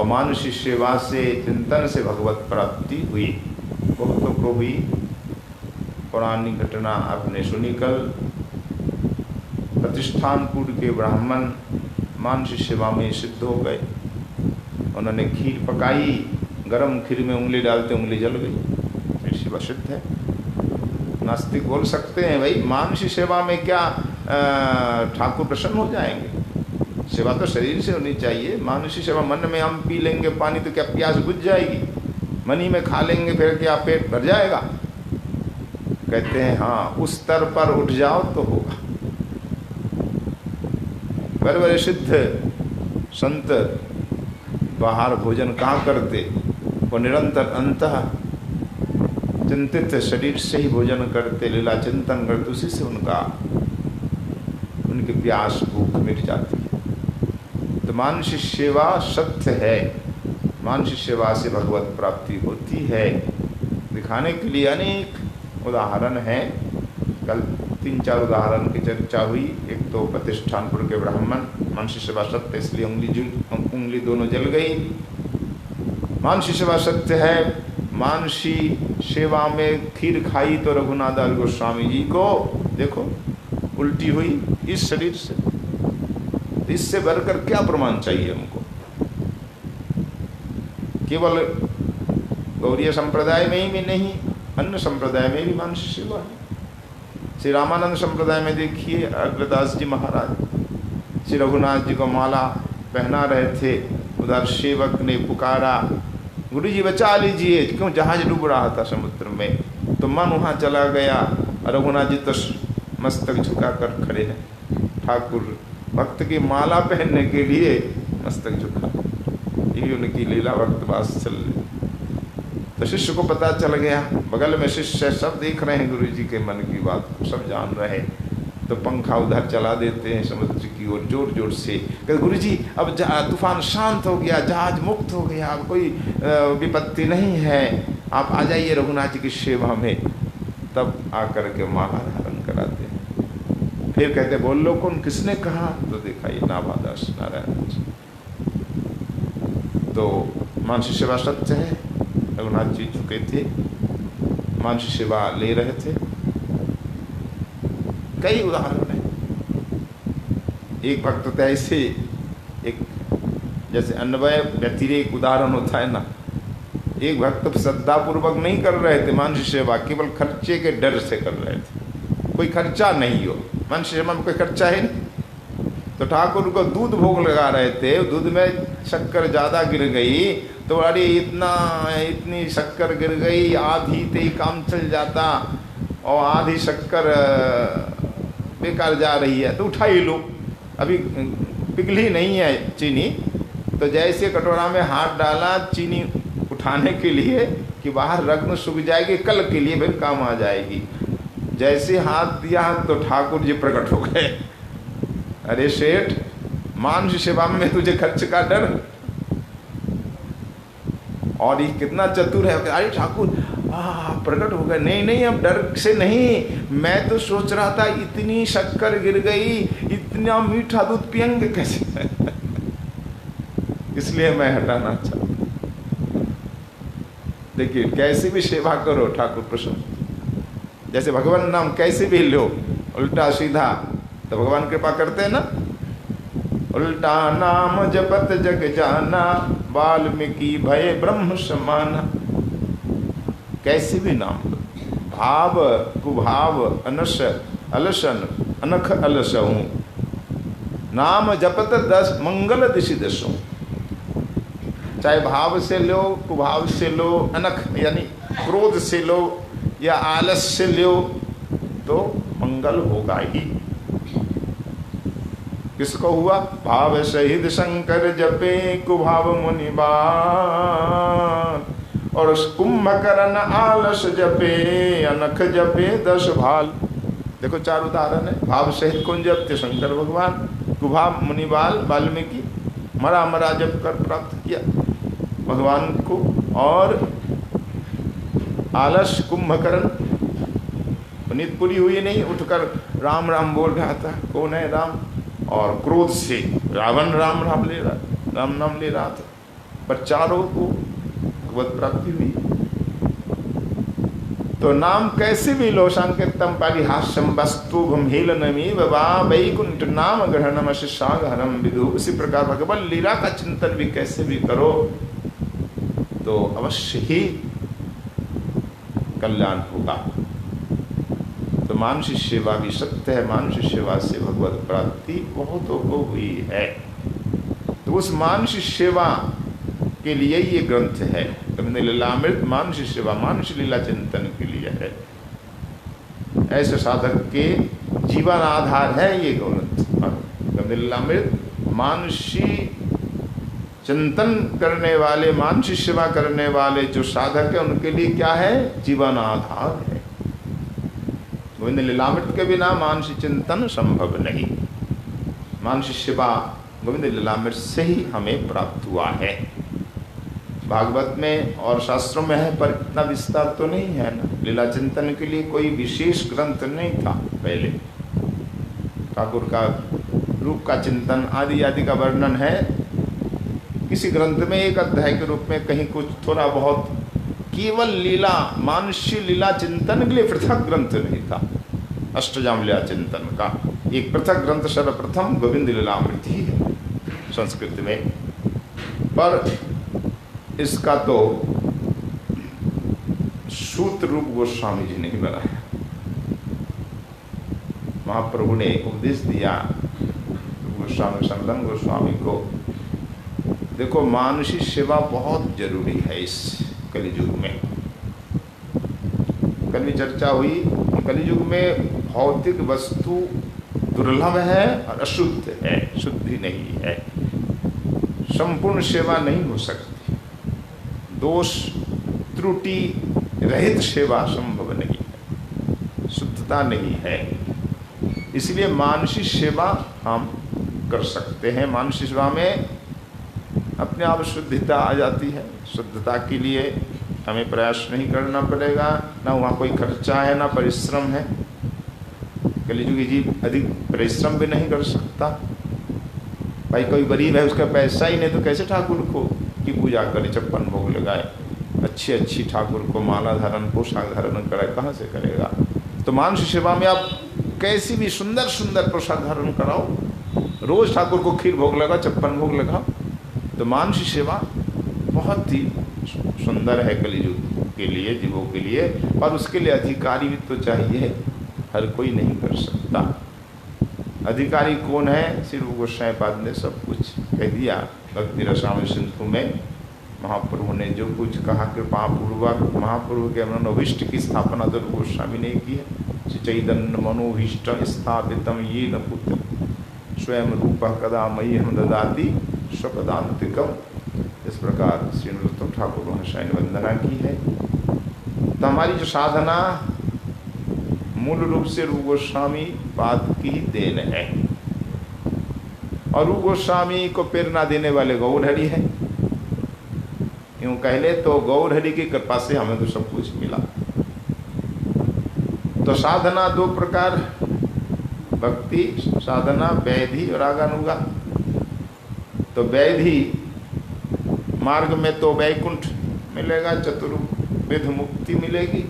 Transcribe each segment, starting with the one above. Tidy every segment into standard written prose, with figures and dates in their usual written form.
और मानुषी सेवा से, चिंतन से भगवत प्राप्ति हुई। बहुतों को भी पुरानी घटना आपने सुनी कल। प्रतिष्ठानपुर के ब्राह्मण मानुषी सेवा में सिद्ध हो गए। उन्होंने खीर पकाई, गरम खीर में उंगली डालते उंगली जल गई। फिर सेवा सिद्ध है। नास्तिक बोल सकते हैं भाई मानुषी सेवा में क्या ठाकुर प्रसन्न हो जाएंगे? सेवा तो शरीर से होनी चाहिए। मानुषी सेवा मन में हम पी लेंगे पानी तो क्या प्यास बुझ जाएगी? मनी में खा लेंगे फिर क्या पेट भर जाएगा? कहते हैं हाँ, उस स्तर पर उठ जाओ तो होगा। बड़े बड़े सिद्ध संत बाहर भोजन कहाँ करते? वो निरंतर अंतः चिंतित शरीर से ही भोजन करते, लीला चिंतन करते, उसी से उनकी प्यास भूख मिट जाती है। तो मानुषी सेवा सत्य है। मानुषी सेवा से भगवत प्राप्ति होती है। दिखाने के लिए अनेक उदाहरण हैं। कल 3-4 उदाहरण की चर्चा हुई। एक तो प्रतिष्ठानपुर के ब्राह्मण, मानुषी सेवा सत्य इसलिए उंगली दोनों जल गई। मानुषी सेवा सत्य है। मानुषी सेवा में खीर खाई तो रघुनाथ दास गोस्वामी जी को देखो उल्टी हुई इस शरीर से। इससे बढ़कर क्या प्रमाण चाहिए हमको? केवल गौड़ीय संप्रदाय में ही नहीं, अन्य संप्रदाय में भी मानुषी सेवा है। श्री रामानंद संप्रदाय में देखिए अग्रदास जी महाराज श्री रघुनाथ जी को माला पहना रहे थे। उधर सेवक ने पुकारा, गुरु जी बचा लीजिए, क्यों जहाज डूब रहा था समुद्र में। तो मन वहाँ चला गया। रघुनाथ जी तो मस्तक झुका कर खड़े हैं। ठाकुर भक्त की माला पहनने के लिए मस्तक झुका। ये उनकी लीला भक्त वात्सल्य चल रही। तो शिष्य को पता चल गया। बगल में शिष्य सब देख रहे हैं गुरु जी के मन की बात को, सब जान रहे हैं। तो पंखा उधर चला देते हैं समुद्र की ओर जोर जोर से। कहते गुरु जी अब तूफान शांत हो गया, जहाज मुक्त हो गया, अब कोई विपत्ति नहीं है, आप आ जाइए रघुनाथ जी की सेवा में। तब आकर के माला धारण कराते हैं। फिर कहते बोल लो कौन, किसने कहा? तो देखा ये नाभादास नारायण जी। तो मानुषी सेवा सत्य है। रघुनाथ जी झुके थे, मानुषी सेवा ले रहे थे। कई उदाहरण हैं। एक भक्त तो ऐसे, एक जैसे अन्वय व्यतिरेक उदाहरण होता है ना। एक भक्त श्रद्धापूर्वक नहीं कर रहे थे मानुषी सेवा, केवल खर्चे के डर से कर रहे थे। कोई खर्चा नहीं हो, मानुषी सेवा में कोई खर्चा है नहीं। तो ठाकुर को दूध भोग लगा रहे थे, दूध में शक्कर ज़्यादा गिर गई तो अरे इतनी शक्कर गिर गई, आधी ते काम चल जाता और आधी शक्कर बेकार जा रही है तो उठा ही लो, अभी पिघली नहीं है चीनी। तो जैसे कटोरा में हाथ डाला चीनी उठाने के लिए कि बाहर रख में सूख जाएगी, कल के लिए फिर काम आ जाएगी। जैसे हाथ दिया तो ठाकुर जी प्रकट हो गए। अरे सेठ, मानुषी सेवा में तुझे खर्च का डर, और ये कितना चतुर है। अरे ठाकुर प्रकट हो गए। नहीं नहीं, अब डर से नहीं, मैं तो सोच रहा था इतनी शक्कर गिर गई, इतना मीठा दूध पियेंगे कैसे इसलिए मैं हटाना चाहता। देखिए कैसे भी सेवा करो ठाकुर प्रसन्न। जैसे भगवान नाम कैसे भी लो उल्टा सीधा तो भगवान कृपा करते हैं ना। उल्टा नाम जपत जग जाना, वाल्मीकि भय ब्रह्म समाना। कैसे भी नाम लो, भाव कुभाव अनस अलसन अनख अलसहूँ, नाम जपत दस मंगल दिशि दसों। चाहे भाव से लो, कुभाव से लो, अनख यानी क्रोध से लो या आलस से लो तो मंगल होगा ही। किसको हुआ? भाव सहित शंकर जपे कुभाव मुनिबान, और कुंभकर्ण आलस जपे अनख जपे 10 भाल। देखो 4 उदाहरण है। भाव सहित कौन जपते? शंकर भगवान। कुभाव मुनिबाल वाल्मीकि मरा मरा जप कर प्राप्त किया भगवान को, और आलस कुंभकर्ण नींद पूरी हुई नहीं, उठकर राम राम बोल रहा था, कौन है राम, और क्रोध से रावण राम नाम ले रहा था। पर चारों को भगवत प्राप्ति हुई। तो नाम कैसे भी लो संकेतम परिहास्यम वस्तु गंभीरनमीव वा वैकुंठ नाम ग्रहणम शिष्यागहनम विदु। उसी प्रकार भगवान लीला का चिंतन भी कैसे भी करो तो अवश्य ही कल्याण होगा। तो मानुषी सेवा भी सत्य है, मानुषी सेवा से भगवत प्राप्ति बहुतों को हुई है। तो उस मानुषी सेवा के लिए ये ग्रंथ है। लीलामृत मानुषी सेवा, मानुषी लीला चिंतन के लिए है। ऐसे साधक के जीवन आधार है ये ग्रंथ। लीलामृत मानुषी चिंतन करने वाले, मानुषी सेवा करने वाले जो साधक है उनके लिए क्या है? जीवन आधार है। गोविंद लीलामृत के बिना मानुषी चिंतन संभव नहीं। मानुषी सेवा गोविंद लीलामृत से ही हमें प्राप्त हुआ है। भागवत में और शास्त्रों में है पर इतना विस्तार तो नहीं है ना। लीला चिंतन के लिए कोई विशेष ग्रंथ नहीं था पहले। ठाकुर का रूप का चिंतन आदि आदि का वर्णन है किसी ग्रंथ में एक अध्याय के रूप में, कहीं कुछ थोड़ा बहुत। केवल लीला, मानुष्य लीला चिंतन के लिए पृथक ग्रंथ नहीं था। अष्टजाम लीला चिंतन का एक पृथक ग्रंथ सर्वप्रथम गोविंद लीलामृत ही है संस्कृत में। पर इसका तो सूत्र रूप गोस्वामी जी ने ही बनाया। महाप्रभु ने उपदेश दिया गोस्वामी सनातन गोस्वामी को, देखो मानुषी सेवा बहुत जरूरी है इस कलियुग में। कल भी चर्चा हुई, कलियुग में भौतिक वस्तु दुर्लभ है और अशुद्ध है, शुद्धि नहीं है। संपूर्ण सेवा नहीं हो सकती, दोष त्रुटि रहित सेवा संभव नहीं है, शुद्धता नहीं है। इसलिए मानसिक सेवा हम कर सकते हैं। मानसिक सेवा में अपने आप शुद्धता आ जाती है। शुद्धता के लिए हमें प्रयास नहीं करना पड़ेगा, ना वहाँ कोई खर्चा है ना परिश्रम है। कलियुगी जीव अधिक परिश्रम भी नहीं कर सकता। भाई कोई गरीब है, उसका पैसा ही नहीं तो कैसे ठाकुर को की पूजा करे, छप्पन भोग लगाए, अच्छी अच्छी ठाकुर को माला धारण पोशाक धारण करे, कहाँ से करेगा। तो मानसिक सेवा में आप कैसी भी सुंदर सुंदर पोशाक धारण कराओ, रोज ठाकुर को खीर भोग लगा, छप्पन भोग लगाओ। तो मानसिक सेवा बहुत ही सुंदर है कलियुग के लिए, जीवों के लिए। और उसके लिए अधिकारी भी तो चाहिए, हर कोई नहीं कर सकता। अधिकारी कौन है? श्री रूप गोस्वामी पाद ने सब कुछ कह दिया। भक्ति रसायन सिंधु में महाप्रभु ने जो कुछ कहा, कृपा पूर्वक महाप्रभु के मनोभीष्ट की स्थापना तो रूप गोस्वामी ने की है। चैतन्य मनोभीष्ट स्थापितम ये न पुत्र स्वयं रूप कदा मह्यम ददाति स्वपदांतिकम। इस प्रकार श्री नरोत्तम ठाकुर महाशय ने वंदना की है। तो हमारी जो साधना मूल रूप से रूप गोस्वामी पाद की ही देन है। और रूप गोस्वामी को प्रेरणा देने वाले गौरहरि है। यूँ कह ले तो गौरहरि की कृपा से हमें तो सब कुछ मिला। तो साधना दो प्रकार, भक्ति साधना, वैधि और आगानुगा। तो वैधि मार्ग में तो वैकुंठ मिलेगा, चतुर्विध मुक्ति मिलेगी।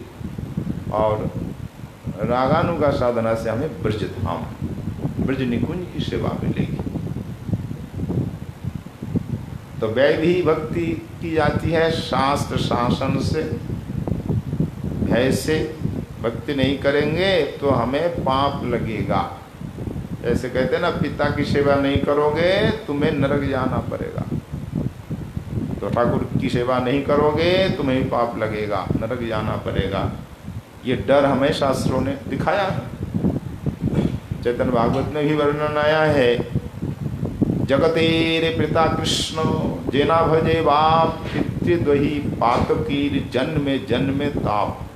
और रागानुगा साधना से हमें ब्रज धाम, ब्रज निकुंज की सेवा मिलेगी। तो वैधि भक्ति की जाती है शास्त्र शासन से, भय से। भक्ति नहीं करेंगे तो हमें पाप लगेगा। ऐसे कहते हैं ना, पिता की सेवा नहीं करोगे तुम्हें नरक जाना पड़ेगा। तो ठाकुर की सेवा नहीं करोगे तुम्हें पाप लगेगा, नरक जाना पड़ेगा। ये डर हमें शास्त्रों ने दिखाया है। चैतन्य भागवत में भी वर्णन आया है, जगतेरे पिता कृष्ण जेना भजे बाप पितृद्वही पातकीर जन्मे जन्मे ताप।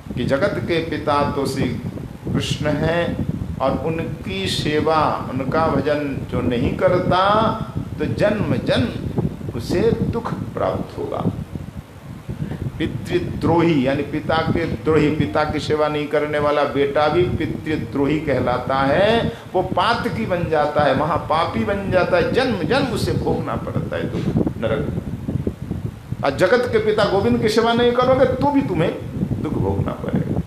कि जगत के पिता तो श्री कृष्ण हैं और उनकी सेवा, उनका भजन जो नहीं करता तो जन्म जन्म उसे दुख प्राप्त होगा। पितृद्रोही यानी पिता के द्रोही, पिता की सेवा नहीं करने वाला बेटा भी पितृद्रोही कहलाता है। वो पातकी बन जाता है, महापापी बन जाता है, जन्म जन्म उसे भोगना पड़ता है दुख, नरक। और जगत के पिता गोविंद की सेवा नहीं करोगे तो भी तुम्हें दुख भोगना पड़ेगा,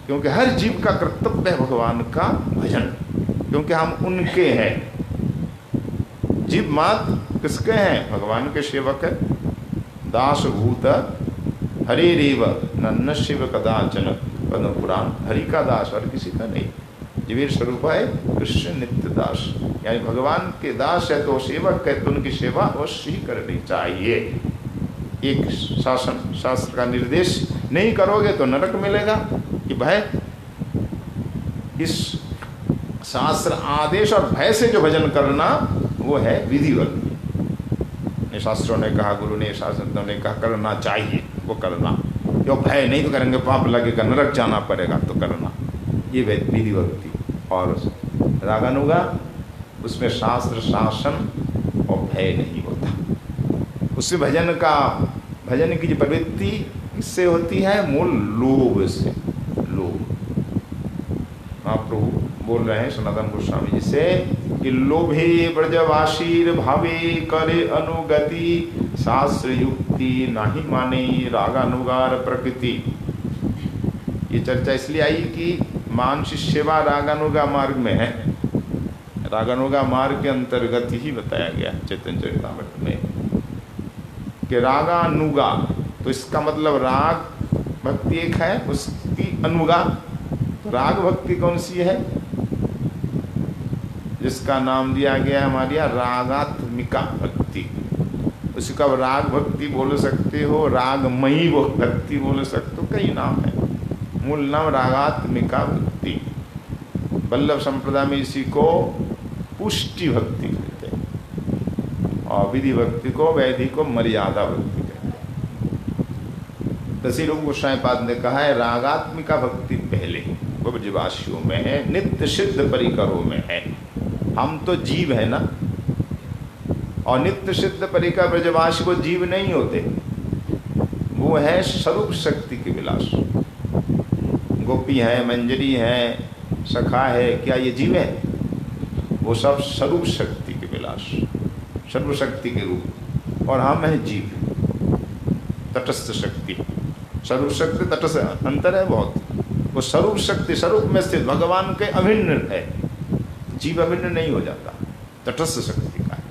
क्योंकि हर जीव का कर्तव्य है भगवान का भजन, क्योंकि हम उनके हैं। जीव मात्र किसके हैं? भगवान के सेवक है। दास भूत हरिरेव नन्न शिव कदाचन, पद्म पुराण। हरि का दास और किसी का नहीं। जीवेर स्वरूप है कृष्ण नित्य दास, यानी भगवान के दास है तो सेवक है, तो उनकी सेवा अवश्य ही करनी चाहिए। एक शास्त्र का निर्देश नहीं करोगे तो नरक मिलेगा कि भाई इस शास्त्र आदेश और भय से जो भजन करना वो है विधिवत। शास्त्रों ने कहा, गुरु ने, शास्त्रों ने कहा करना चाहिए, वो करना। जो भय नहीं तो करेंगे, पाप लगेगा, नरक जाना पड़ेगा तो करना, ये विधिवत थी। और रागानुगा उसमें शास्त्र शासन और भय नहीं होता। उससे भजन की जो प्रवृत्ति किससे होती है? मूल लोभ से। लोभ, महाप्रभु बोल रहे हैं सनातन गोस्वामी जी से कि लोभे ब्रजवासीर भावे करे अनुगति, शास्त्र युक्ति नहीं माने रागानुगार प्रकृति। ये चर्चा इसलिए आई कि मानसिक सेवा रागानुगा मार्ग में है। रागानुगा मार्ग के अंतर्गत ही बताया गया चैतन्य चरितामृत में कि रागानुगा, तो इसका मतलब राग भक्ति एक है, उसकी अनुगा। तो राग भक्ति कौन सी है? जिसका नाम दिया गया हमारे यहाँ रागात्मिका भक्ति। उसका राग भक्ति बोल सकते हो, रागमयी भक्ति बोल सकते हो, कई नाम है। मूल नाम रागात्मिका भक्ति। वल्लभ संप्रदाय में इसी को पुष्टि भक्ति कहते हैं, और विधि भक्ति को, वैधि को मर्यादा भक्ति कहते हैं। तसी रूप गोस्वामी पाद ने कहा है रागात्मिका भक्ति पहले वो ब्रजवासियों में है, नित्य सिद्ध परिकरों में है। हम तो जीव है ना, और नित्य सिद्ध परिकर ब्रजवासी को जीव नहीं होते, वो है स्वरूप शक्ति के विलास। गोपी है, मंजरी है, सखा है, क्या ये जीव है? वो सब स्वरूप शक्ति के विलास, सर्वशक्ति के रूप। और हम हैं जीव, तटस्थ शक्ति। स्वरूप शक्ति तटस्थ अंतर है बहुत। वो स्वरूप शक्ति स्वरूप में स्थित भगवान के अभिन्न है, जीव अभिन्न नहीं हो जाता, तटस्थ शक्ति का है।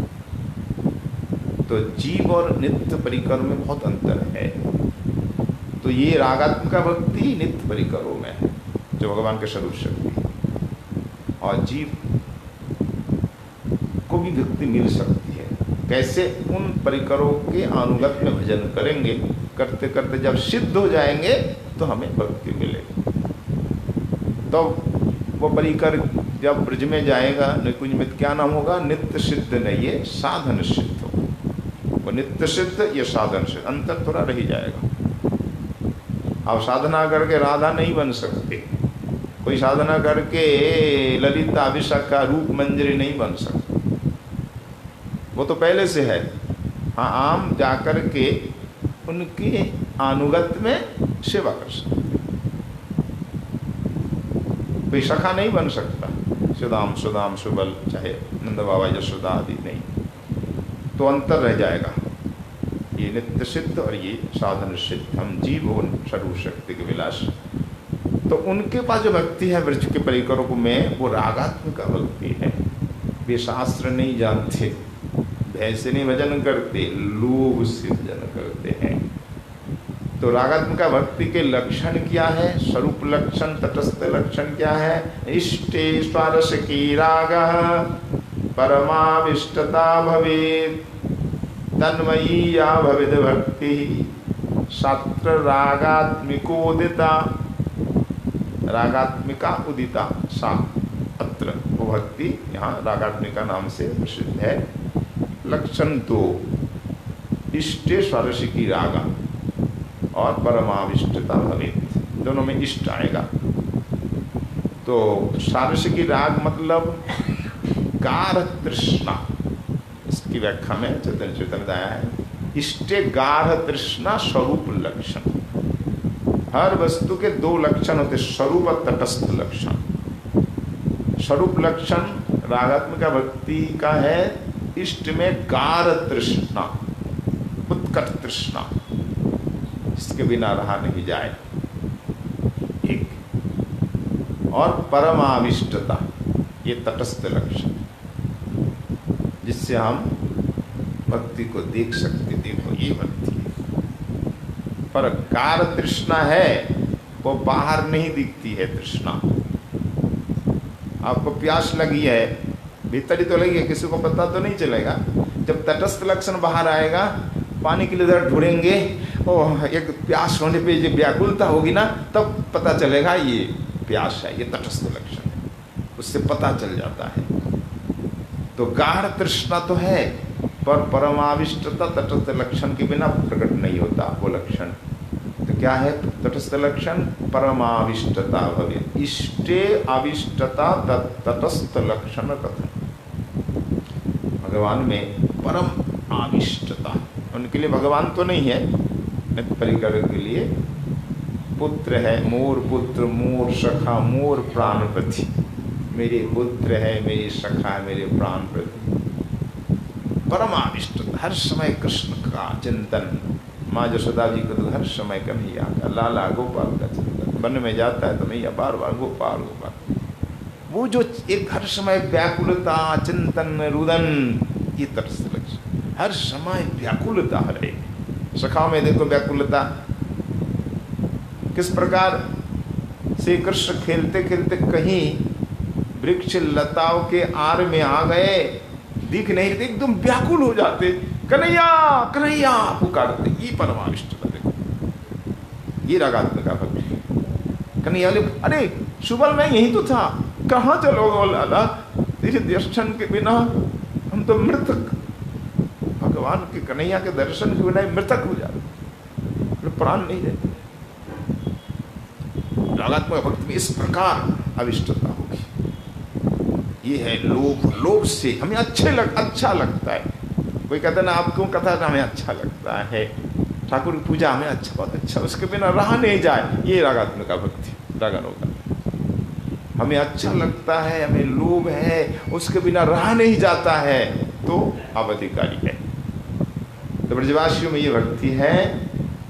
तो जीव और नित्य परिकर में बहुत अंतर है। तो ये रागात्मिका भक्ति नित्य परिकरों में है, जो भगवान के स्वरूप शक्ति। और जीव को भी भक्ति मिल सकती है। कैसे? उन परिकरों के अनुगत में भजन करेंगे, करते करते जब सिद्ध हो जाएंगे तो हमें भक्ति मिलेगी। तो वो परिकर जब ब्रज में जाएगा, निकुंज में, क्या नाम होगा? नित्य सिद्ध नहीं, ये साधन सिद्ध हो। वो नित्य सिद्ध, ये साधन सिद्ध, अंतर थोड़ा रह जाएगा। अब साधना करके राधा नहीं बन सकते, कोई साधना करके ललिता विशाखा रूप मंजरी नहीं बन सकते, वो तो पहले से है। हाँ, आम जाकर के उनके अनुगत में सेवा कर सकते। कोई सखा नहीं बन सकता, सुदाम सुदाम सुबल, चाहे नंद बाबा यशोदा आदि नहीं, तो अंतर रह जाएगा। ये नित्य सिद्ध और ये साधन सिद्ध, हम जीव हो सर्व शक्ति के विलास। तो उनके पास जो भक्ति है ब्रज के परिकरों में, वो रागात्मिका भक्ति है। वे शास्त्र नहीं जानते, भय से नहीं भजन करते, लोभ से भजन करते हैं। तो रागात्मिका भक्ति के लक्षण क्या है? स्वरूप लक्षण, तटस्थ लक्षण क्या है? इष्टे स्वारस की राग परमाविष्टता भवेत्, तन्मयी या भविद भक्ति शास्त्र रागात्मिकोदिता। रागात्मिका उदिता सा अत्र, वो भक्ति यहाँ रागात्मिका नाम से प्रसिद्ध है। लक्षण तो इष्टे स्वारसिकी रागा और परमाविष्टता भवेत्, दोनों में इष्ट आएगा। तो सारसिकी राग मतलब कार तृष्णा, इसकी व्याख्या में चैतन्य चरितामृत आया है इष्टे गाढ़ तृष्णा स्वरूप लक्षण। हर वस्तु के दो लक्षण होते, स्वरूप और तटस्थ लक्षण। स्वरूप लक्षण रागात्मिका भक्ति का है इष्ट में गाढ़ तृष्णा, उत्कट तृष्णा, इसके बिना रहा नहीं जाए, एक। और परमाविष्टता, ये तटस्थ लक्षण, जिससे हम भक्ति को देख सकते, देखो ये भक्ति है। पर गाढ़ तृष्णा है वो बाहर नहीं दिखती है तृष्णा। आपको प्यास लगी है, भीतर ही तो लगी है, किसी को पता तो नहीं चलेगा। जब तटस्थ लक्षण बाहर आएगा, पानी के लिए इधर ढूंढेंगे, और एक प्यास होने पे जो व्याकुलता होगी ना, तब पता चलेगा ये प्यास है, ये तटस्थ लक्षण है, उससे पता चल जाता है। तो गाढ़ तृष्णा तो है, पर परमाविष्टता तटस्थ लक्षण के बिना प्रकट नहीं होता वो लक्षण। तो क्या है तटस्थ लक्षण? परमाविष्टता भवे इष्टे अविष्टता तटस्थ लक्षण कथन। भगवान में परम आविष्टता, उनके लिए भगवान तो नहीं है, नित्य परिकर के लिए पुत्र है, मोर पुत्र, मोर सखा, मोर प्राणपति। मेरे पुत्र है, मेरी सखा है, मेरे प्राणपति। परमाविष्ट, हर समय कृष्ण का चिंतन। माँ यशोदा जी को तो हर समय कन्हैया का, लाला गोपाल का चिंतन। वन में जाता है तो मैया बार बार गोपाल गोपाल। वो जो एक हर समय व्याकुलता, चिंतन, रुदन, ये तटस्थ लक्षण। हर समय व्याकुलता है। सखाओं में देखो व्याकुलता किस प्रकार से। कृष्ण खेलते खेलते कहीं वृक्ष लताओं के आर में आ गए, दिख नहीं रहे, एकदम व्याकुल हो जाते, कन्हैया कन्हैया पुकारते। ये परमाविष्टता देखो, ये रागात्मिका भक्ति। कन्हैया अरे सुबह मैं यही तो था, कहाँ चलोगे लाला, तेरे दर्शन के बिना हम तो मृतक। भगवान के कन्हैया के दर्शन के बिना मृतक हो जाते, प्राण नहीं रहते। रागात्मक भक्ति में इस प्रकार अविष्टता होगी। ये है लोभ। लोभ से हमें अच्छा लगता है। कोई कहता है ना, आपको कथा ना हमें अच्छा लगता है, ठाकुर की पूजा हमें अच्छा, बहुत अच्छा, उसके बिना रहा नहीं जाए, ये रागात्मिका भक्ति, रागानुगा। हमें अच्छा लगता है, हमें लोभ है, उसके बिना रहा नहीं जाता है, तो अवधिकारी है। तो ब्रजवासियों में ये भक्ति है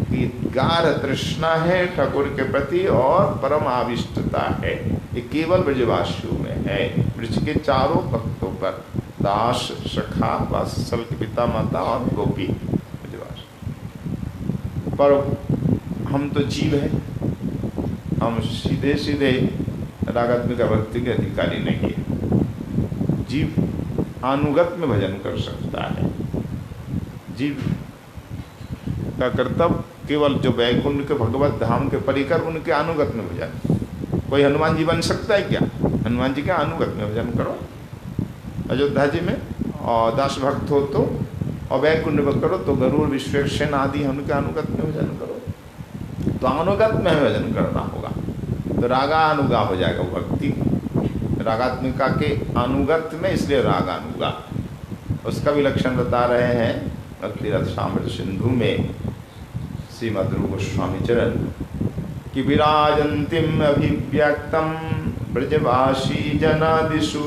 कि गाढ़ तृष्णा है ठाकुर के प्रति और परम आविष्टता है। ये केवल ब्रजवासियों में है। ब्रज के चारों भक्तों पर, दास, सखा, वात्सल के पिता माता और गोपी ब्रजवासी। पर हम तो जीव है, हम सीधे सीधे रागात्मिका भक्ति के अधिकारी नहीं है। जीव अनुगत में भजन कर सकता है। जीव का कर्तव्य केवल जो वैकुंठ के भगवत धाम के परिकर, उनके अनुगत में भजन। कोई हनुमान जी बन सकता है क्या? हनुमान जी के अनुगत में भजन करो अयोध्या जी में, और दास भक्त हो तो, और वैकुंठ में करो तो गरुड़, विश्वेश्वर आदि उनके अनुगत में भजन करो। तो अनुगत में भजन करना होगा, तो रागानुगा हो जाएगा वो भक्ति। रागात्मिका के अनुगत में, इसलिए रागानुगा। उसका भी लक्षण बता रहे हैं भक्ति रसामृत सिंधु में श्रीमद् रूप गोस्वामी चरण कि विराजन्तीम अभिव्यक्तम ब्रजवासी जनादिषु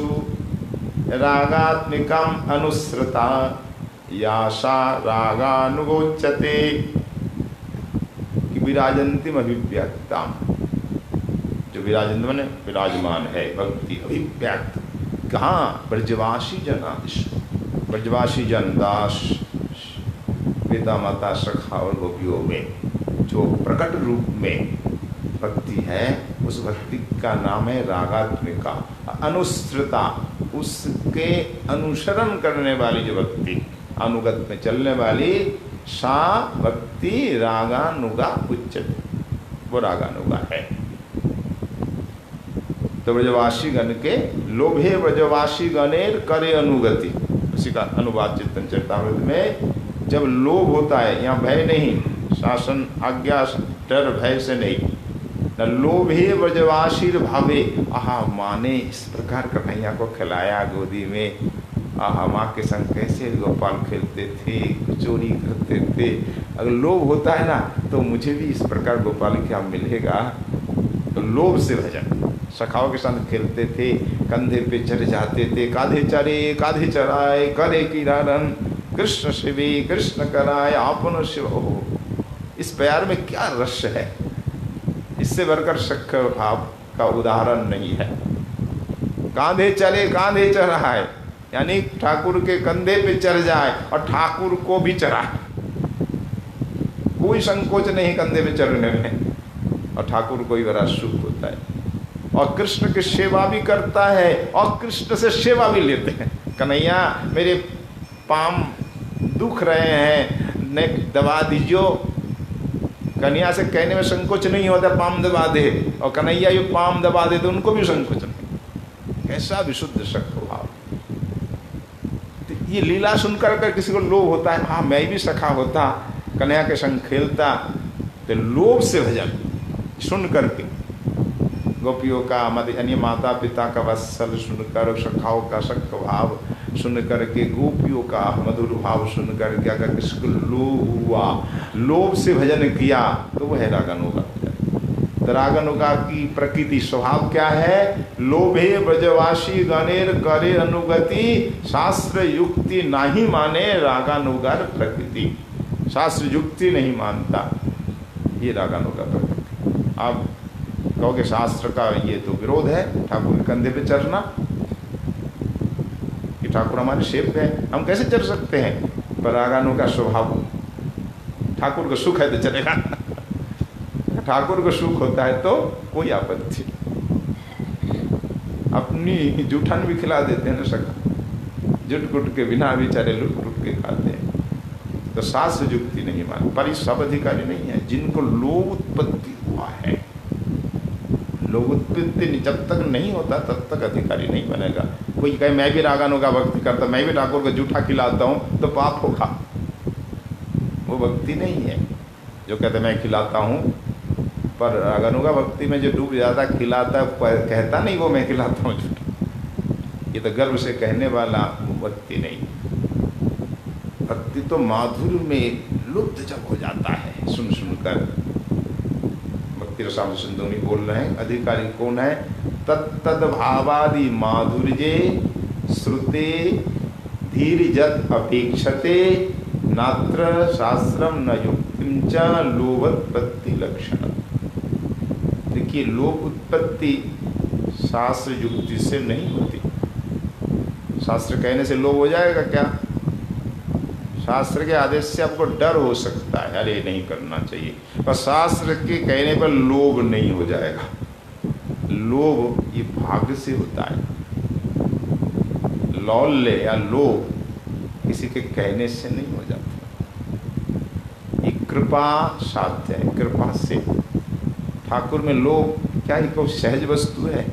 रागात्मिकम अनुसृता यासा रागानुगोच्यते। कि विराजन्तीम अभिव्यक्तम, जो विराजन माने विराजमान है, भक्ति अभिव्यक्त कहाँ? ब्रजवासी जनादिषु, ब्रजवासी जन, दास, पिता माता, सखा और गोपियों में जो प्रकट रूप में भक्ति है, उस भक्ति का नाम है रागात्मिका। अनुसृता, उसके अनुसरण करने वाली जो भक्ति, अनुगत में चलने वाली, सा भक्ति रागानुगा उच्चते, वो रागानुगा है। तो ब्रजवासी गण के लोभे ब्रजवासी गणेर करे अनुगति, उसी का अनुवाद चिंतन चरितामृत में। जब लोभ होता है, यहाँ भय नहीं, शासन आज्ञा डर भय से नहीं, न लोभे ब्रजवासी भावे। आहा, माने इस प्रकार कन्हैया को खिलाया गोदी में, आहा, माँ के संग कैसे गोपाल खेलते थे, चोरी करते थे। अगर लोभ होता है ना तो मुझे भी इस प्रकार गोपाल क्या मिलेगा, तो लोभ से भजन। सखाओं के साथ खेलते थे, कंधे पे चढ़ जाते थे, काधे चरे काधे चराए, करे किरण कृष्ण शिवे कृष्ण कराए आपन शिव हो। इस प्यार में क्या रस है, इससे बढ़कर सख्य भाव का उदाहरण नहीं है। कांधे चले कांधे चढ़ाए, यानी ठाकुर के कंधे पे चढ़ जाए और ठाकुर को भी चढ़ाए, कोई संकोच नहीं कंधे पे चढ़ने में, और ठाकुर को ही बड़ा सुख होता है। और कृष्ण की सेवा भी करता है और कृष्ण से सेवा भी लेते हैं। कन्हैया मेरे पाम दुख रहे हैं, ने दबा दीजियो। कन्हैया से कहने में संकोच नहीं होता, पाम दबा दे, और कन्हैया ये पाम दबा दे तो उनको भी संकोच नहीं। कैसा विशुद्ध सख्य भाव। तो ये लीला सुनकर कर किसी को लोभ होता है, हाँ मैं भी सखा होता, कन्हैया के संग खेलता, तो लोभ से भजन सुन करके गोपियों का यानी माता पिता का वत्सल सुनकर, सखाओं का सख्य भाव सुन करके, गोपियों का मधुर भाव सुन करके अगर किसको लोभ हुआ, लोभ से भजन किया, तो वह रागानुगा भजन। तो रागानुगा की प्रकृति स्वभाव क्या है? लोभे ब्रजवासी गणेर करे अनुगति, शास्त्र युक्ति नहीं माने रागानुगार प्रकृति। शास्त्र युक्ति नहीं मानता, ये रागानुगा प्रकृति। आप कहोगे शास्त्र का ये तो विरोध है, ठाकुर के कंधे पे चढ़ना, कि ठाकुर हमारे सेवक है, हम कैसे चढ़ सकते हैं? पर रागानुगा स्वभाव, ठाकुर को सुख है तो चलेगा। ठाकुर को सुख होता है तो कोई आपत्ति। अपनी जूठन भी खिला देते हैं ना सका, जुट कुट के बिना बेचारे लुट लुट के खाते हैं। तो शास्त्र युक्ति नहीं मान, पर ये सब अधिकारी नहीं है जिनको लोभ उत्पत्ति हुआ है। लोभ उत्पत्ति जब तक नहीं होता तब तक अधिकारी नहीं बनेगा। कोई कहे मैं भी रागानुगा भक्ति करता, मैं भी ठाकुर को जूठा खिलाता हूँ तो पाप होगा, वो भक्ति नहीं है। जो कहते मैं खिलाता हूँ, पर रागानुगा भक्ति में जो डूब जाता खिलाता है, कहता नहीं वो मैं खिलाता हूँ जूठा, ये तो गर्व से कहने वाला भक्ति नहीं। भक्ति तो माधुर्य में लुप्त जब हो जाता है सुन सुनकर। भक्ति रसामृत सिंधुनी बोल रहे हैं, अधिकारी कौन है? तत्तद भावादि माधुर्ये श्रुते धीरजत अपेक्षते नात्र शास्त्रम न युक्तिम च लोभोत्पत्ति लक्षण। देखिए, लोभ उत्पत्ति शास्त्र युक्ति से नहीं होती। शास्त्र कहने से लोभ हो जाएगा क्या? शास्त्र के आदेश से आपको डर हो सकता है, अरे नहीं करना चाहिए, पर शास्त्र के कहने पर लोभ नहीं हो जाएगा। लोभ ये भाग्य से होता है, लौल्य या लोभ किसी के कहने से नहीं हो जाता। ये कृपा साध्य है, कृपा से। ठाकुर में लोभ क्या ही कोई सहज वस्तु है?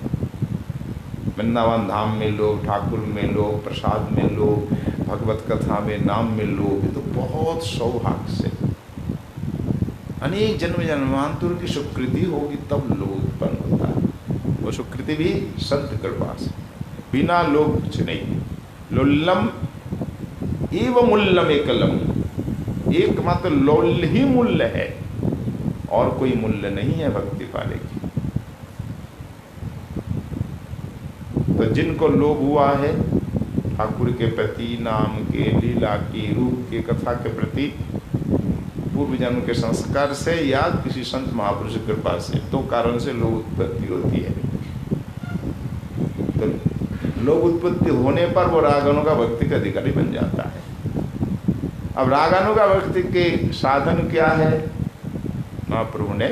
वृंदावन धाम में लोभ, ठाकुर में लोभ, प्रसाद में लोभ, भगवत कथा में नाम में लोभ, तो बहुत सौभाग्य से अनेक जन्म जन्मांतर की सुकृति होगी तब लोभ उत्पन्न होता है। वो सुकृति भी संत कृपा से, बिना लोभ कुछ नहीं। लोल्लम एवं मूल्यम एकलम, एकमात्र लोल्य ही मूल्य है और कोई मूल्य नहीं है भक्ति पाने की। तो जिनको लोभ हुआ है ठाकुर के प्रति, नाम के, लीला के, रूप के, कथा के प्रति, पूर्व जन्म के संस्कार से या किसी संत महापुरुष की कृपा से, तो कारण से लोभ उत्पत्ति होती है। तो लोभ उत्पत्ति होने पर वो रागानुगा भक्ति का अधिकारी बन जाता है। अब रागानुगा भक्ति के साधन क्या है? महाप्रभु ने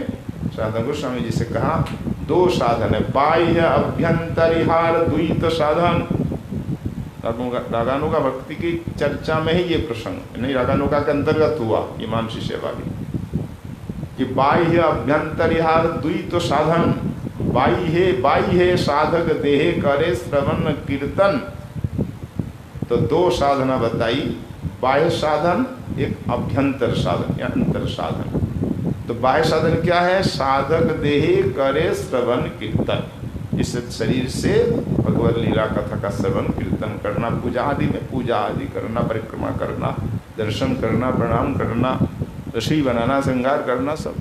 साधन गोस्वामी जी से कहा, दो साधन है, बाह्य अभ्यंतरिहार द्वैत साधन। रागानुगा भक्ति की चर्चा में ही ये प्रसंग नहीं, रागानुगा के अंतर्गत हुआ ये मानसी सेवा भी, कि बाह्य अभ्यंतरिहार द्वैत साधन। बाह्य साधक देह करे श्रवण कीर्तन। तो दो साधना बताई, बाह्य साधन, एक अभ्यंतर साधन या अंतर साधन। तो बाह्य साधन क्या है? साधक देह करे श्रवण कीर्तन, इस शरीर से भगवत लीला कथा का श्रवण कीर्तन करना, पूजा आदि करना, परिक्रमा करना, दर्शन करना, प्रणाम करना, रसोई बनाना, श्रृंगार करना, सब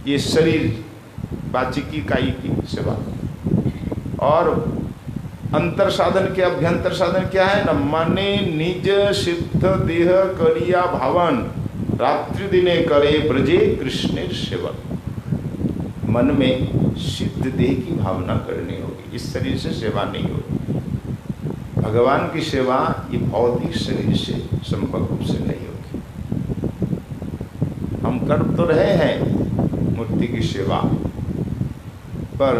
ये शरीर वाचिकी काई की सेवा। और अंतर साधन क्या, अभ्यंतर साधन क्या है न, माने निज सिद्ध देह करिया भावन, रात्रि दिने करे ब्रजे कृष्ण सेवन। मन में सिद्ध देह की भावना करनी होगी, इस शरीर से सेवा नहीं होगी। भगवान की सेवा ये भौतिक शरीर से संभव रूप से नहीं होगी। हम कर तो रहे हैं मूर्ति की सेवा, पर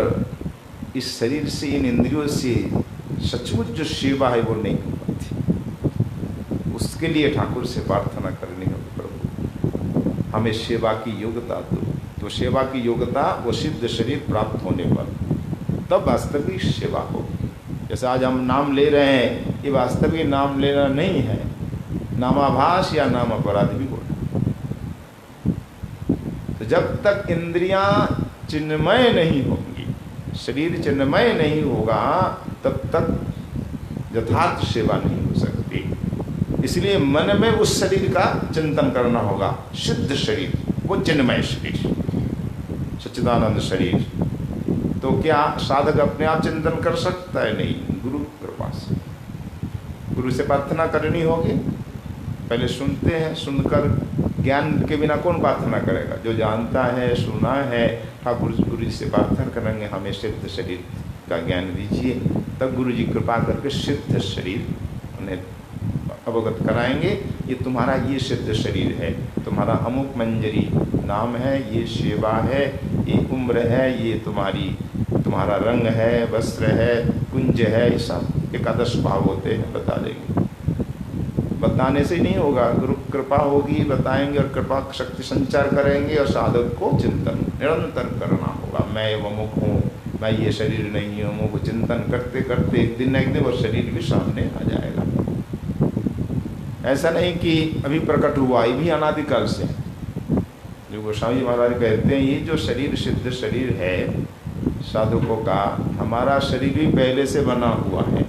इस शरीर से, इन इंद्रियों से सचमुच जो सेवा है वो नहीं हो पाती। उसके लिए ठाकुर से प्रार्थना करनी होगी, प्रभु हमें सेवा की योग्यता दो। तो सेवा की योग्यता वो सिद्ध शरीर प्राप्त होने पर तब वास्तविक सेवा होगी। जैसे आज हम नाम ले रहे हैं, ये वास्तविक नाम लेना नहीं है, नामाभास या नाम अपराध भी बोलना। तो जब तक इंद्रियां चिन्मय नहीं होंगी, शरीर चिन्मय नहीं होगा, तब तक यथार्थ सेवा नहीं हो सकती। इसलिए मन में उस शरीर का चिंतन करना होगा, सिद्ध शरीर, वो चिन्मय शरीर, सच्चिदानंद शरीर। तो क्या साधक अपने आप चिंतन कर सकता है? नहीं, गुरु कृपा से, गुरु से प्रार्थना करनी होगी। पहले सुनते हैं, सुनकर ज्ञान के बिना कौन प्रार्थना करेगा? जो जानता है, सुना है, ठाकुर गुरु जी से प्रार्थना करेंगे हमें सिद्ध शरीर का ज्ञान दीजिए। तब गुरु जी कृपा करके सिद्ध शरीर उन्हें अवगत कराएंगे। ये तुम्हारा ये सिद्ध शरीर है, तुम्हारा अमुक मंजरी नाम है, ये सेवा है, ये उम्र है, ये तुम्हारा रंग है, वस्त्र है, कुंज है, ये सब एकादश भाव होते हैं, बता देंगे। बताने से नहीं होगा, गुरु कृपा होगी, बताएंगे और कृपा शक्ति संचार करेंगे। और साधक को चिंतन निरंतर करना होगा, मैं अमुक हूँ, मैं ये शरीर नहीं हूँ। वो चिंतन करते करते एक दिन न एक दिन वो शरीर भी सामने आ जाएगा। ऐसा नहीं कि अभी प्रकट हुआ, ये भी अनादिकाल से। जो गोस्वामी महाराज कहते हैं, ये जो शरीर सिद्ध शरीर है साधकों का, हमारा शरीर भी पहले से बना हुआ है।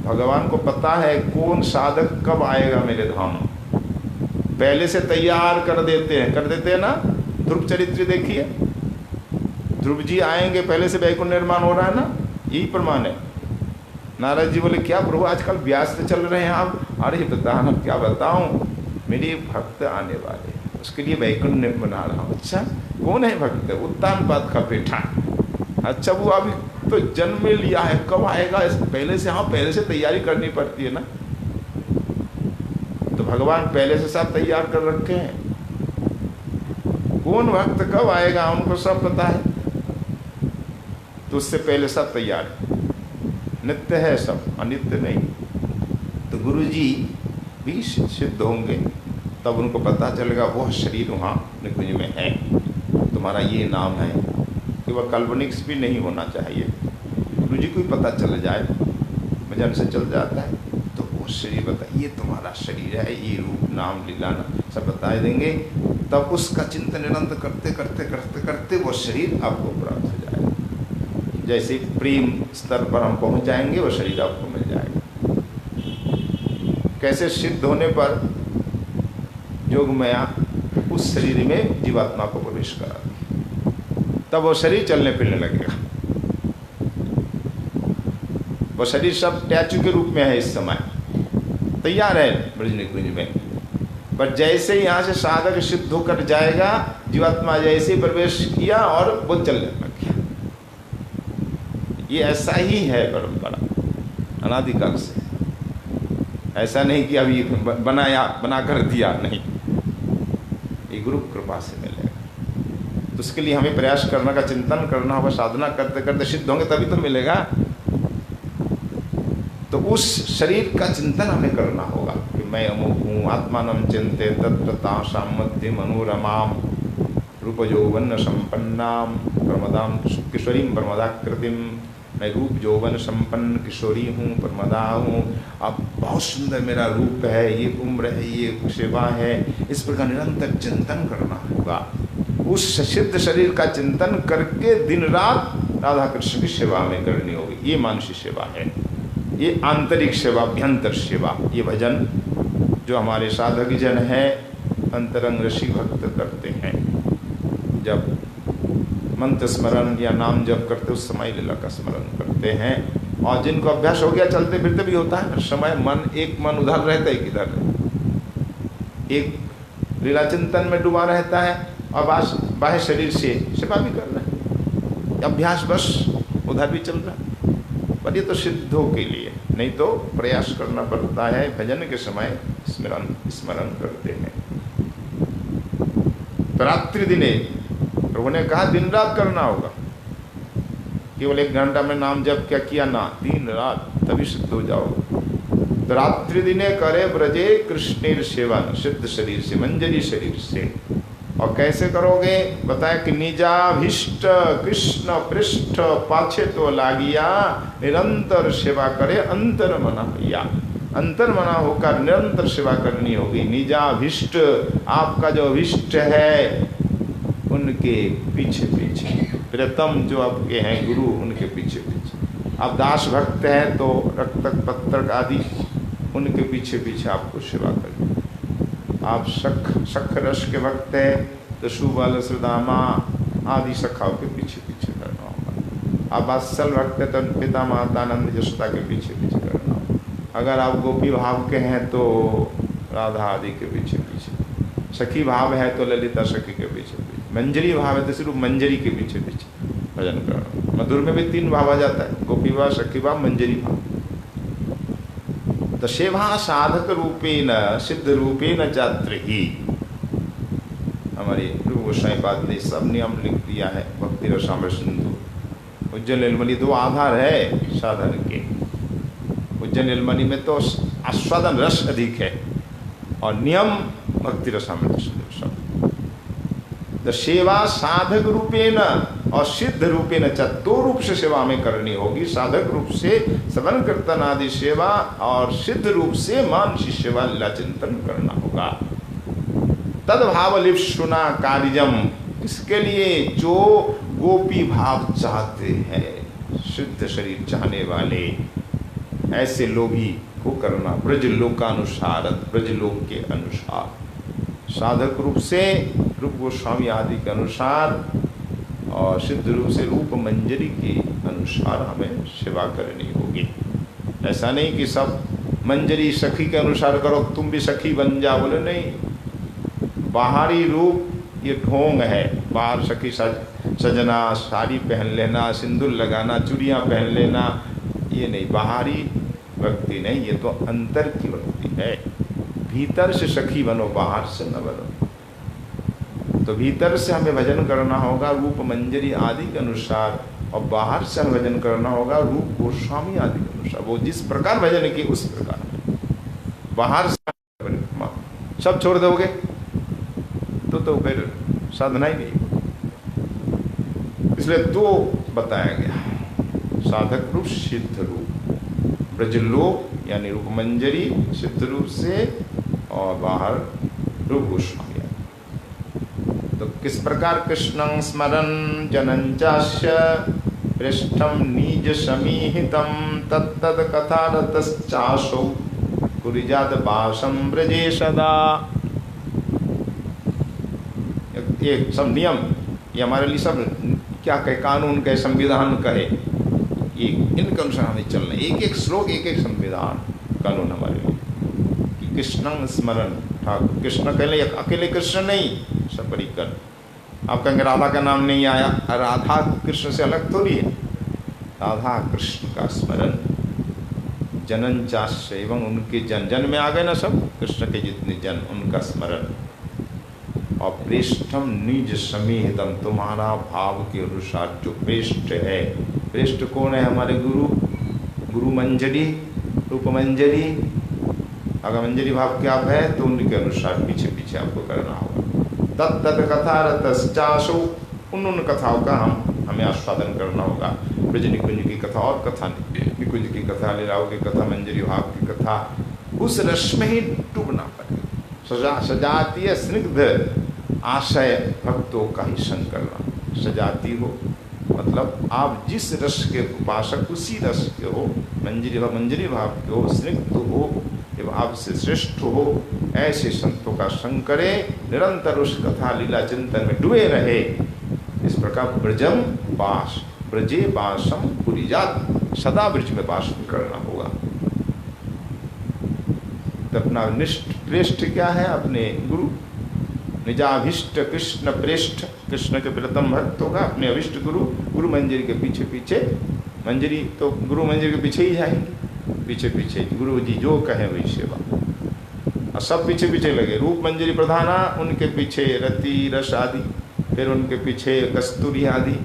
भगवान को पता है कौन साधक कब आएगा मेरे धाम, पहले से तैयार कर देते हैं ना। ध्रुव चरित्र देखिए, ध्रुव जी आएंगे, पहले से वैकुंठ निर्माण हो रहा है ना, यही प्रमाण है। नारद जी बोले, क्या प्रभु आजकल व्यस्त चल रहे हैं आप? अरे बताना, क्या बताऊं, मेरे भक्त आने वाले, उसके लिए वैकुंठ बना रहा हूँ। अच्छा, कौन है भक्त? उत्तानपाद का बेटा। अच्छा, वो अभी तो जन्म में लिया है, कब आएगा? पहले से, हाँ, पहले से तैयारी करनी पड़ती है ना। तो भगवान पहले से सब तैयार कर रखे हैं। कौन भक्त कब आएगा उनको सब पता है, तो उससे पहले सब तैयार है। नित्य है सब, अनित्य नहीं। तो गुरु जी भी सिद्ध होंगे, तब उनको पता चलेगा वह शरीर वहाँ निकुंज में है, तुम्हारा ये नाम है। कि वह काल्पनिक भी नहीं होना चाहिए। गुरु जी को ही पता चल जाए, भजन से चल जाता है, तो वो शरीर बता, ये तुम्हारा शरीर है, ये रूप नाम लीला सब बता देंगे। तब उसका चिंतन निरंतर करते करते करते करते वो शरीर आपको प्राप्त हो जाएगा। जैसे प्रेम स्तर पर हम पहुंच जाएंगे, वो शरीर आपको मिल जाएगा। कैसे? सिद्ध होने पर योगमाया उस शरीर में जीवात्मा को प्रवेश करा दी, तब वो शरीर चलने फिरने लगेगा। वो शरीर सब स्टैचू के रूप में है, इस समय तैयार है ब्रज निकुंज में। पर जैसे यहाँ से साधक सिद्ध होकर जाएगा, जीवात्मा जैसे प्रवेश किया और वो चलने लग गया। ये ऐसा ही है परंपरा अनादिकाल से। ऐसा नहीं कि अभी बना कर दिया, नहीं, ये गुरु कृपा से मिलेगा। तो उसके लिए हमें प्रयास करना का, चिंतन करना होगा, साधना करते करते सिद्ध होंगे तभी तो मिलेगा। तो उस शरीर का चिंतन हमें करना होगा कि मैं अमुक हूँ, आत्मानं चिंते तत्र तासां मध्य मनोरमाम रूप यौवन संपन्नाम प्रमदाम किशोरीम प्रमदाकृतिम। मैं रूप यौवन संपन्न किशोरी हूँ, प्रमदा हूँ। अब बहुत सुंदर मेरा रूप है, ये उम्र है, ये सेवा है। इस प्रकार निरंतर चिंतन करना होगा। उस सिद्ध शरीर का चिंतन करके दिन रात राधा कृष्ण की सेवा में करनी होगी। ये मानसिक सेवा है, ये आंतरिक सेवा, अभ्यंतर सेवा। ये भजन जो हमारे साधक जन है, अंतरंग ऋषि भक्त करते हैं, जब मंत्र स्मरण या नाम जप करते उस समय लीला का स्मरण करते हैं। और जिनको अभ्यास हो गया, चलते फिरते भी होता है, हर समय मन एक मन उधर रहता है, किधर एक लीला चिंतन में डूबा रहता है और बाह्य शरीर से सेवा भी कर रहा है, अभ्यास बस उधर भी चल रहा है। पर ये तो सिद्धों के लिए, नहीं तो प्रयास करना पड़ता है। भजन के समय स्मरण करते हैं। तो रात्रि दिने प्रभु ने कहा दिन रात करना होगा, केवल 1 घंटा में नाम जप क्या किया ना, दिन रात, तभी सिद्ध हो जाओगे। तो रात्रि दिने करे ब्रजे कृष्णेर सेवन, सिद्ध शरीर से, मंजरी शरीर से। और कैसे करोगे, बताया कि निजाभिष्ट कृष्ण पृष्ठ पाछे तो लागिया, निरंतर सेवा करे अंतर मना भैया। अंतर मना होकर निरंतर सेवा करनी होगी। निजाभिष्ट, आपका जो अभिष्ट है उनके पीछे पीछे, प्रियतम जो आपके हैं गुरु, उनके पीछे पीछे। आप दास भक्त हैं तो रक्तक पत्रक आदि उनके पीछे पीछे आपको सेवा करनी। आप सख रस के भक्त हैं तो सुबल सुदामा आदि सखाओं के पीछे पीछे करना होगा। आप वात्सल भक्त हैं तो पिता माता नंद जसोदा के पीछे पीछे करना होगा। अगर आप गोपी भाव के हैं तो राधा आदि के पीछे पीछे, सखी भाव है तो ललिता सखी के पीछे पीछे, मंजरी भाव है तो सिर्फ मंजरी के पीछे पीछे भजन करना। मधुर में भी 3 भाव आ जाता है, गोपी भाव, सखी भाव, मंजरी भाव। तो सेवा साधक रूपेण सिद्ध रूपेण जात्र ही। हमारे प्रभु गोसाई पाद ने सब नियम लिख दिया है। भक्ति रसामृत सिंधु, उज्जैन नीलमणि 2 आधार है साधन के। उज्जैन नीलमणि में तो आस्वादन रस अधिक है और नियम भक्ति रसामृत सिंधु सब। तो सेवा साधक रूपेण और सिद्ध रूपेण, 2 रूप से सेवा में करनी होगी। साधक रूप से श्रवण कीर्तन आदि सेवा और सिद्ध रूप से मानसिक सेवा लीला चिंतन करना होगा। तदभाव लिप्सुना कार्यम, इसके लिए जो गोपी भाव चाहते हैं, सिद्ध शरीर चाहने वाले ऐसे लोग ही को करना। ब्रज लोकानुसार, ब्रज लोक के अनुसार, साधक रूप से रूप गोस्वामी आदि के अनुसार और सिद्ध रूप से रूप मंजरी के अनुसार हमें सेवा करनी होगी। ऐसा नहीं कि सब मंजरी सखी के अनुसार करो, तुम भी सखी बन जाओ, बोले नहीं। बाहरी रूप ये ढोंग है, बाहर सखी सजना, साड़ी पहन लेना, सिंदूर लगाना, चूड़ियाँ पहन लेना, ये नहीं, बाहरी भक्ति नहीं, ये तो अंतर की भक्ति है। भीतर से सखी बनो, बाहर से न बनो। तो भीतर से हमें भजन करना होगा रूप मंजरी आदि के अनुसार, और बाहर से हमें भजन करना होगा रूप गोस्वामी आदि के अनुसार। वो जिस प्रकार भजन की उस प्रकार। बाहर से सब छोड़ दोगे तो फिर साधना ही नहीं। इसलिए 2 बताया गया, साधक रूप, सिद्ध रूप। ब्रजलोक यानी रूप मंजरी सिद्ध रूप से, और बाहर रूप गोस्वामी। तो किस प्रकार कृष्णं स्मरन् जनञ्चास्य पृष्ठं निज समीहितं तत्तद कथारतश्चासौ कुरिजात वासं ब्रजे सदा। ये सब नियम, ये हमारे लिए सब क्या कहे, कानून कहे, संविधान कहे, ये इनके अनुसार हमें चलना। एक श्लोक, एक संविधान कानून हमारे लिए कि कृष्णं स्मरण ठाकुर। कृष्ण कहले अकेले कृष्ण नहीं, सब परिकर। आप कहेंगे राधा का नाम नहीं आया, राधा कृष्ण से अलग थोड़ी है। राधा कृष्ण का स्मरण, जनन चास्य, एवं उनके जन में आ गए ना सब, कृष्ण के जितने जन, उनका स्मरण। और प्रेष्ठम निज समीहितम, तुम्हारा भाव के अनुसार जो प्रेष्ठ है। प्रेष्ठ कौन है? हमारे गुरु मंजरी, रूप मंजरी। अगर मंजरी भाव के आप है तो उनके अनुसार पीछे पीछे आपको करना होगा। तत्त कथा रतश्चासु, उन कथाओं का हमें आस्वादन करना होगा। ब्रज निकुंज की कथा और कथा, निकुंज की कथा, लीलाओं की कथा, मंजरी भाव की कथा, उस रस में ही डूबना पड़ेगा। सजातीय स्निग्ध आशय भक्तों का ही संग करना। सजाती हो मतलब आप जिस रस के उपासक उसी रस के हो, मंजरी भाव के हो, स्निग्ध हो एवं आपसे श्रेष्ठ हो, ऐसे संतों का संग करे, निरंतर उस कथा लीला चिंतन में डूबे रहे। इस प्रकार ब्रजम वास, ब्रजे वासम पुरीजात, सदा ब्रज में वास करना होगा। तो अपना निष्ठ प्रेष्ठ क्या है? अपने गुरु, निजाभिष्ट कृष्ण प्रेष्ठ, कृष्ण के प्रियतम भक्त होगा अपने अभिष्ट गुरु। गुरु मंजरी के पीछे पीछे, मंजरी तो गुरु मंजरी के पीछे ही जाएंगे, पीछे पीछे गुरु जी जो कहें वही सेवा, और सब पीछे पीछे लगे। रूप मंजरी प्रधाना, उनके पीछे रति रस आदि, फिर उनके पीछे कस्तूरी आदि,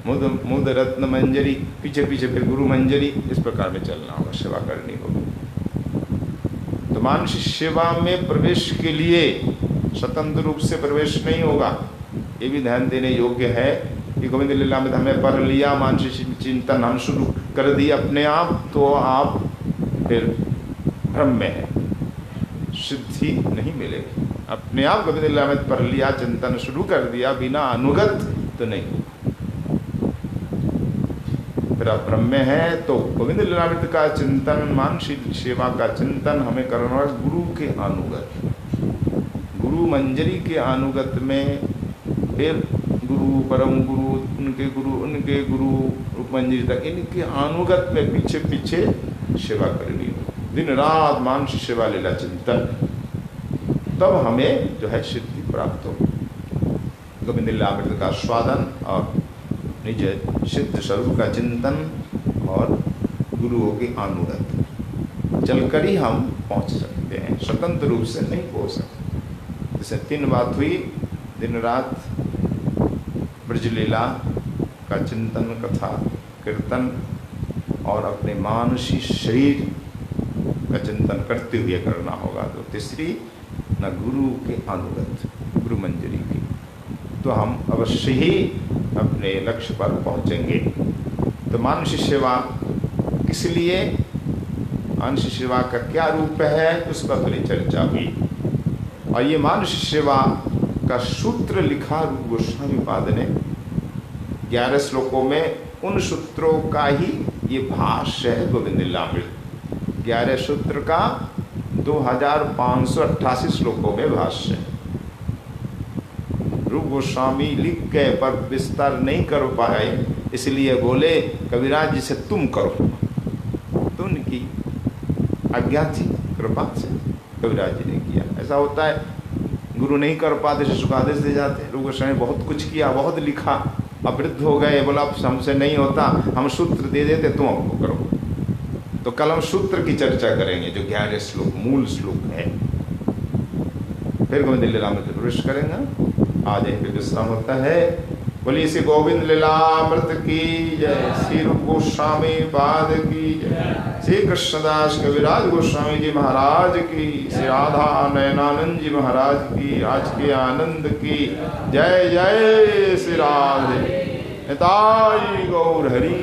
मुद रत्न मंजरी, पीछे पीछे फिर गुरु मंजरी। इस प्रकार में चलना होगा, सेवा करनी होगी। तो मानस सेवा में प्रवेश के लिए स्वतंत्र रूप से प्रवेश नहीं होगा। ये भी ध्यान देने योग्य है कि गोविंद लीला में हमें पढ़ लिया, मानसिक चिंतन हम शुरू कर दिए अपने आप, तो आप फिर भ्रम में है, सिद्धि नहीं मिलेगी। अपने आप गोविंद लीला में पढ़ लिया, चिंतन शुरू कर दिया बिना अनुगत तो नहीं, फिर आप भ्रम में है। तो गोविंद लीलामृत का चिंतन, मानसिक सेवा का चिंतन हमें करना गुरु के अनुगत, गुरु मंजरी के अनुगत में, फिर गुरु परम गुरु, उनके गुरु रूप मंजरी तक, इनके अनुगत में पीछे पीछे सेवा करनी हो, दिन रात मानसिक सेवा लीला चिंतन, तब हमें जो है सिद्धि प्राप्त हो। गोविंद लीलामृत का स्वादन और निज सिद्ध स्वरूप का चिंतन और गुरुओं के अनुगत चलकर ही हम पहुंच सकते हैं, स्वतंत्र रूप से नहीं पहुंच सकते। जैसे 3 बात हुई, दिन रात ब्रजलीला का चिंतन, कथा कीर्तन और अपने मानसिक शरीर का चिंतन करते हुए करना होगा। तो तीसरी न गुरु के अनुगत, गुरु मंजरी की, तो हम अवश्य ही अपने लक्ष्य पर पहुंचेंगे। तो मानसिक सेवा किस लिए, मानसिक सेवा का क्या रूप है, उस पर थोड़ी चर्चा हुई। और ये मानसिक सेवा का सूत्र लिखा रूप गोस्वामी पाद ने 11 श्लोकों में, उन सूत्रों का ही ये भाष्य है गोविंद लीलामृत। 11 सूत्र का 2588 श्लोकों में भाष्य है। रूप गोस्वामी लिख के पर विस्तार नहीं कर पाए, इसलिए बोले कविराज जी से तुम करो, तो उनकी आज्ञा थी, कृपा से कविराज जी ने किया। ऐसा होता है, गुरु नहीं कर पाते से सुखादेश दे जाते। रूप गोस्वामी बहुत कुछ किया, बहुत लिखा, अवृद्ध हो गए, बोला हमसे नहीं होता, हम सूत्र दे देते, तुम हमको करो। तो कल हम सूत्र की चर्चा करेंगे, जो 11 श्लोक मूल श्लोक है। फिर गोविंद लीलामृत प्रवेश करेंगे। आज यहीं विश्राम होता है। बोलिए श्री गोविंद लीलामृत की जय, श्री रूप गोस्वामी पाद की जय, श्री कृष्णदास कविराज गोस्वामी जी महाराज की, श्री राधा नयनानंद जी महाराज की, आज के आनंद की जय। जय श्री राधे, निताई गौर हरि।